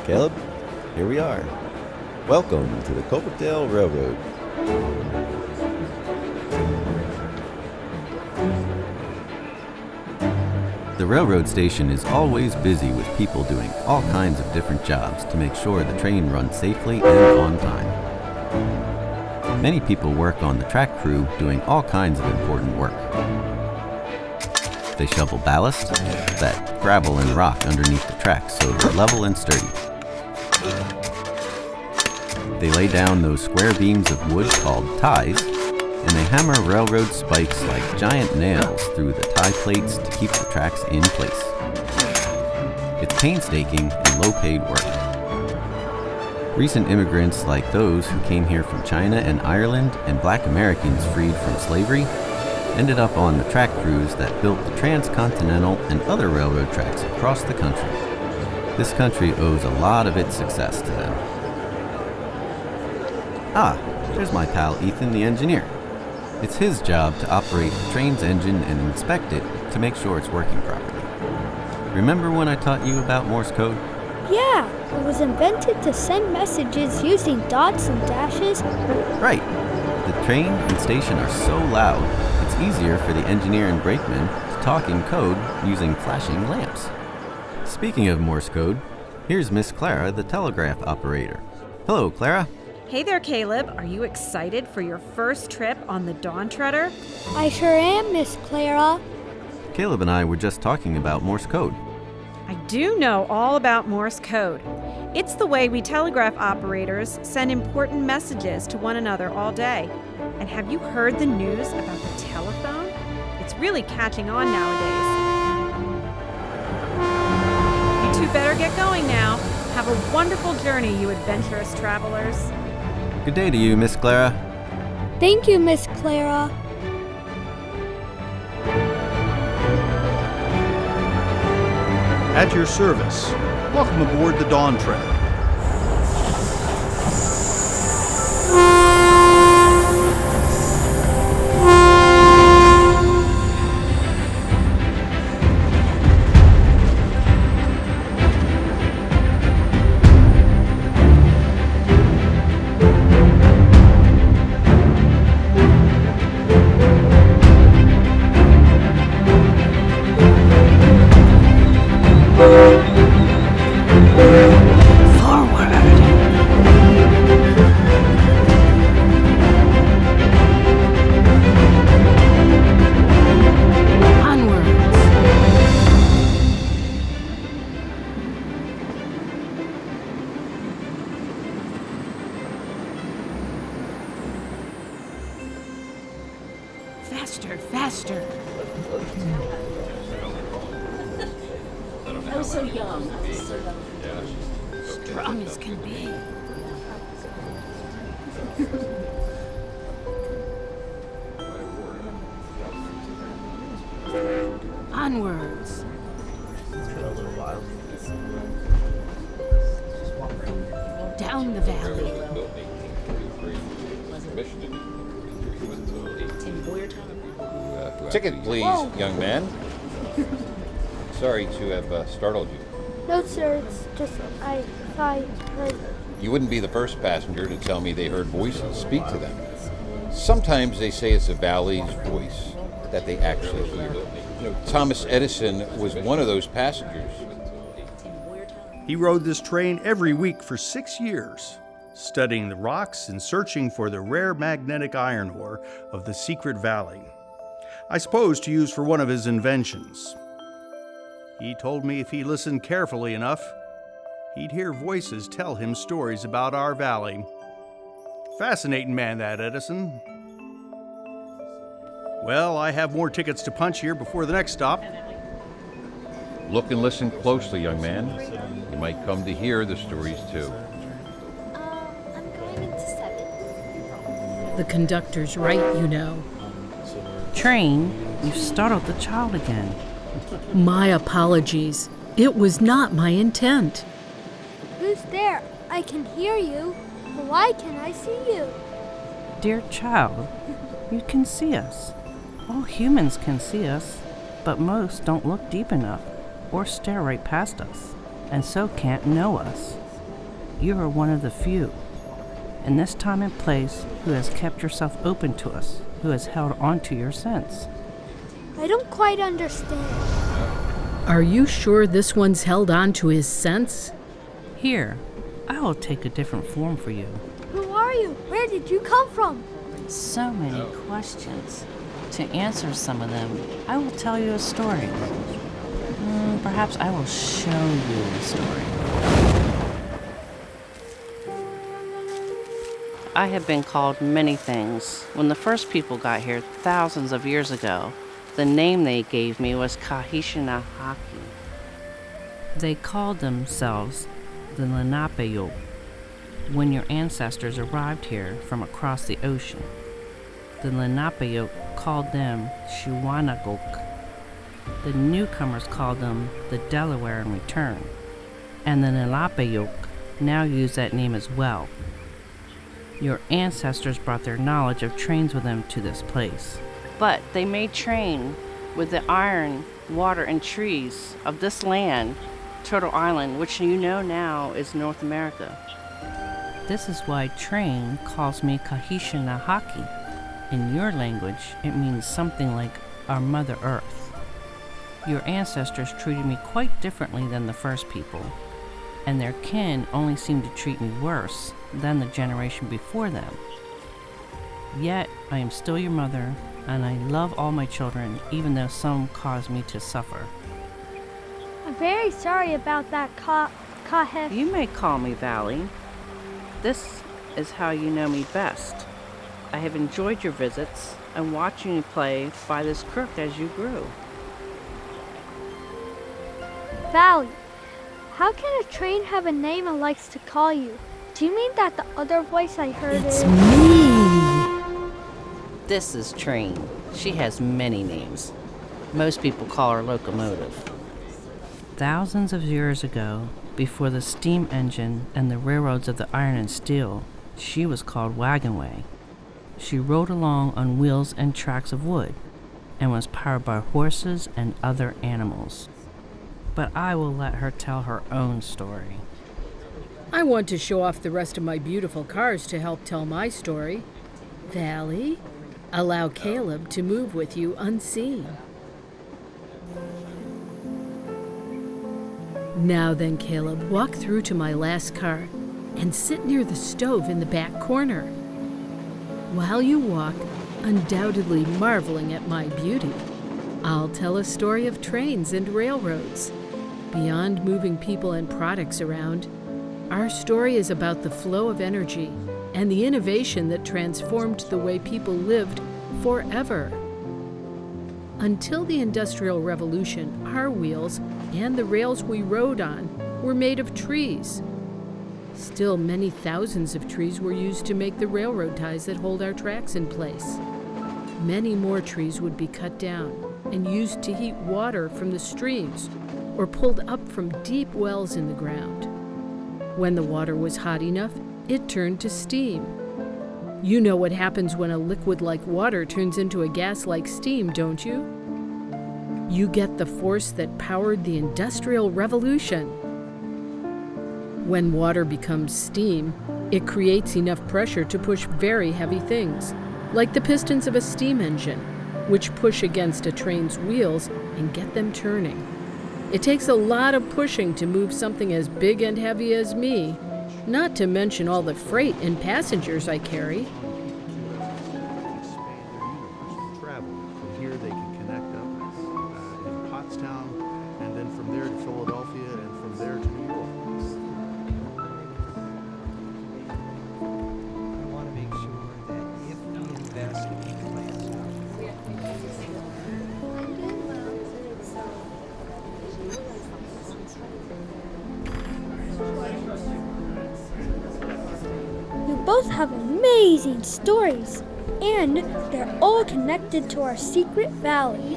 Caleb, here we are. Welcome to the Colebrookdale Railroad. The railroad station is always busy with people doing all kinds of different jobs to make sure the train runs safely and on time. Many people work on the track crew doing all kinds of important work. They shovel ballast, that gravel and rock underneath the tracks so they're level and sturdy. They lay down those square beams of wood called ties, and they hammer railroad spikes like giant nails through the tie plates to keep the tracks in place. It's painstaking and low-paid work. Recent immigrants like those who came here from China and Ireland and Black Americans freed from slavery ended up on the track crews that built the transcontinental and other railroad tracks across the country. This country owes a lot of its success to them. Ah, there's my pal Ethan, the engineer. It's his job to operate the train's engine and inspect it to make sure it's working properly. Remember when I taught you about Morse code? Yeah, it was invented to send messages using dots and dashes. Right. The train and station are so loud, it's easier for the engineer and brakeman to talk in code using flashing lamps. Speaking of Morse code, here's Miss Clara, the telegraph operator. Hello, Clara. Hey there, Caleb. Are you excited for your first trip on the Dawn Treader? I sure am, Miss Clara. Caleb and I were just talking about Morse code. I do know all about Morse code. It's the way we telegraph operators send important messages to one another all day. And have you heard the news about the telephone? It's really catching on nowadays. You two better get going now. Have a wonderful journey, you adventurous travelers. Good day to you, Miss Clara. Thank you, Miss Clara. At your service. Welcome aboard the Dawn Treader. Faster. I was so young. Strong as can be. Onwards. Down the valley. Ticket, please, young man. Sorry to have startled you. No, sir, it's just I heard. You wouldn't be the first passenger to tell me they heard voices. Speak to them. Sometimes they say it's the valley's voice that they actually hear. Thomas Edison was one of those passengers. He rode this train every week for 6 years, studying the rocks and searching for the rare magnetic iron ore of the secret valley. I suppose to use for one of his inventions. He told me if he listened carefully enough, he'd hear voices tell him stories about our valley. Fascinating man, that Edison. Well, I have more tickets to punch here before the next stop. Look and listen closely, young man. You might come to hear the stories too. I'm going into 7. The conductor's right, you know. Train, you've startled the child again. My apologies. It was not my intent. Who's there? I can hear you. But why can't I see you? Dear child, you can see us. All humans can see us, but most don't look deep enough or stare right past us, and so can't know us. you are one of the few, in this time and place, who has kept yourself open to us, who has held on to your sense. I don't quite understand. Are you sure this one's held on to his sense? Here, I will take a different form for you. Who are you? Where did you come from? So many questions. To answer some of them, I will tell you a story. Perhaps I will show you a story. I have been called many things. When the first people got here thousands of years ago, the name they gave me was Kahishinahaki. They called themselves the Lenapeyoc when your ancestors arrived here from across the ocean. The Lenapeyoc called them Shiwanagok. The newcomers called them the Delaware in return, and the Lenapeyoc now use that name as well. Your ancestors brought their knowledge of trains with them to this place. But they made train with the iron, water, and trees of this land, Turtle Island, which you know now is North America. This is why train calls me Kahishinahaki. In your language, it means something like our Mother Earth. Your ancestors treated me quite differently than the first people, and their kin only seemed to treat me worse than the generation before them. Yet, I am still your mother, and I love all my children, even though some cause me to suffer. I'm very sorry about that, Kahef. You may call me Valley. This is how you know me best. I have enjoyed your visits and watching you play by this crook as you grew. Valley, how can a train have a name it likes to call you? Do you mean that the other voice I heard It's is... me! This is Train. She has many names. Most people call her Locomotive. Thousands of years ago, before the steam engine and the railroads of the iron and steel, she was called Wagonway. She rode along on wheels and tracks of wood, and was powered by horses and other animals. But I will let her tell her own story. I want to show off the rest of my beautiful cars to help tell my story. Valley, allow Caleb to move with you unseen. Now then, Caleb, walk through to my last car and sit near the stove in the back corner. While you walk, undoubtedly marveling at my beauty, I'll tell a story of trains and railroads. Beyond moving people and products around, our story is about the flow of energy and the innovation that transformed the way people lived forever. Until the Industrial Revolution, our wheels and the rails we rode on were made of trees. Still, many thousands of trees were used to make the railroad ties that hold our tracks in place. Many more trees would be cut down and used to heat water from the streams or pulled up from deep wells in the ground. When the water was hot enough, it turned to steam. You know what happens when a liquid like water turns into a gas like steam, don't you? You get the force that powered the Industrial Revolution. When water becomes steam, it creates enough pressure to push very heavy things, like the pistons of a steam engine, which push against a train's wheels and get them turning. It takes a lot of pushing to move something as big and heavy as me, not to mention all the freight and passengers I carry. Travel. From here they can connect up in Pottstown, and then from there to Philadelphia, and from there to New York. I want to make sure that if we invest in plants, You both have amazing stories, and they're all connected to our secret valley.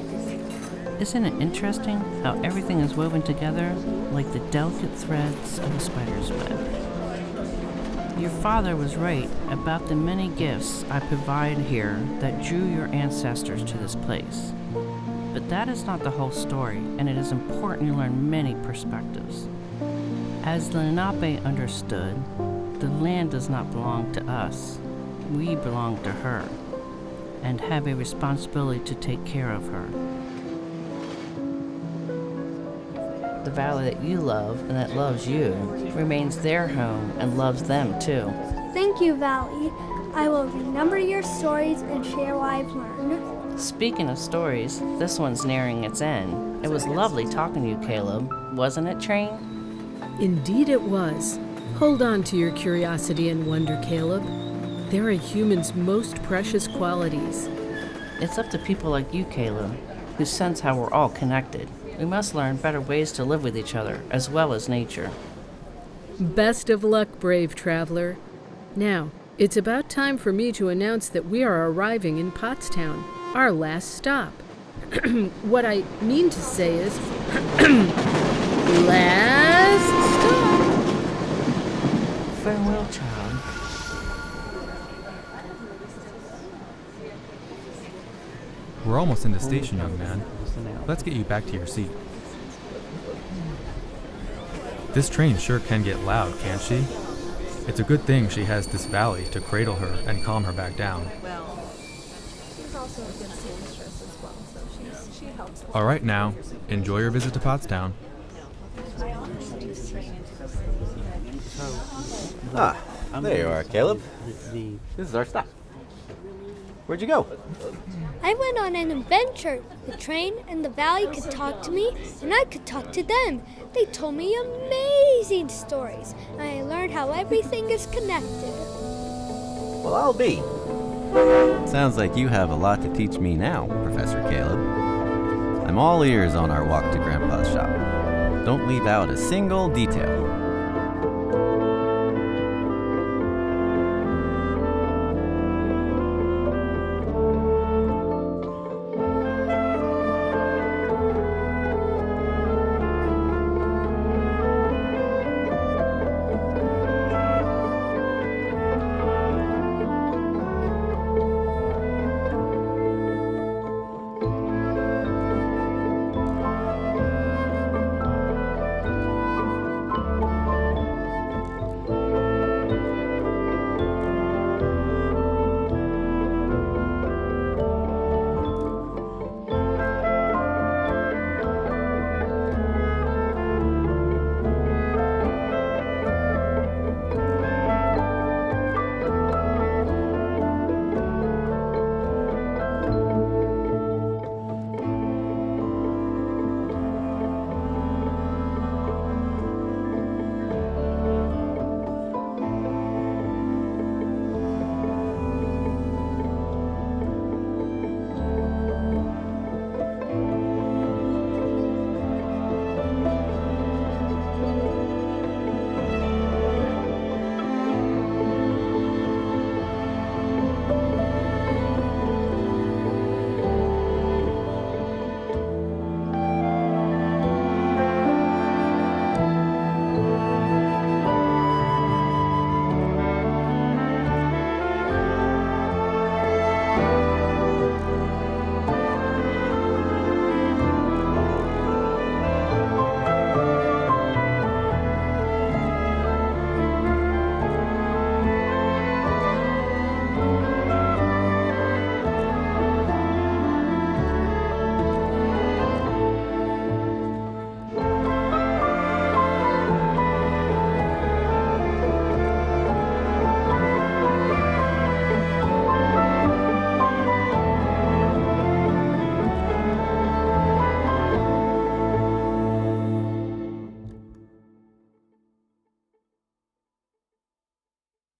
Isn't it interesting how everything is woven together like the delicate threads of a spider's web? Your father was right about the many gifts I provide here that drew your ancestors to this place. But that is not the whole story, and it is important to learn many perspectives. As the Lenape understood, the land does not belong to us. We belong to her and have a responsibility to take care of her. The valley that you love and that loves you remains their home and loves them too. Thank you, Valley. I will remember your stories and share what I've learned. Speaking of stories, this one's nearing its end. It was lovely talking to you, Caleb. Wasn't it, Train? Indeed it was. Hold on to your curiosity and wonder, Caleb. They're a human's most precious qualities. It's up to people like you, Caleb, who sense how we're all connected. We must learn better ways to live with each other, as well as nature. Best of luck, brave traveler. Now, it's about time for me to announce that we are arriving in Pottstown, our last stop. What I mean to say is, last stop. Farewell, child. We're almost in the station, young man. Let's get you back to your seat. This train sure can get loud, can't she? It's a good thing she has this valley to cradle her and calm her back down. She's also a good seamstress as well, so she helps. All right now, enjoy your visit to Pottstown. Ah, there you are, Caleb. This is our stop. Where'd you go? I went on an adventure. The train and the valley could talk to me, and I could talk to them. They told me amazing stories, and I learned how everything is connected. Well, I'll be. Sounds like you have a lot to teach me now, Professor Caleb. I'm all ears on our walk to Grandpa's shop. Don't leave out a single detail.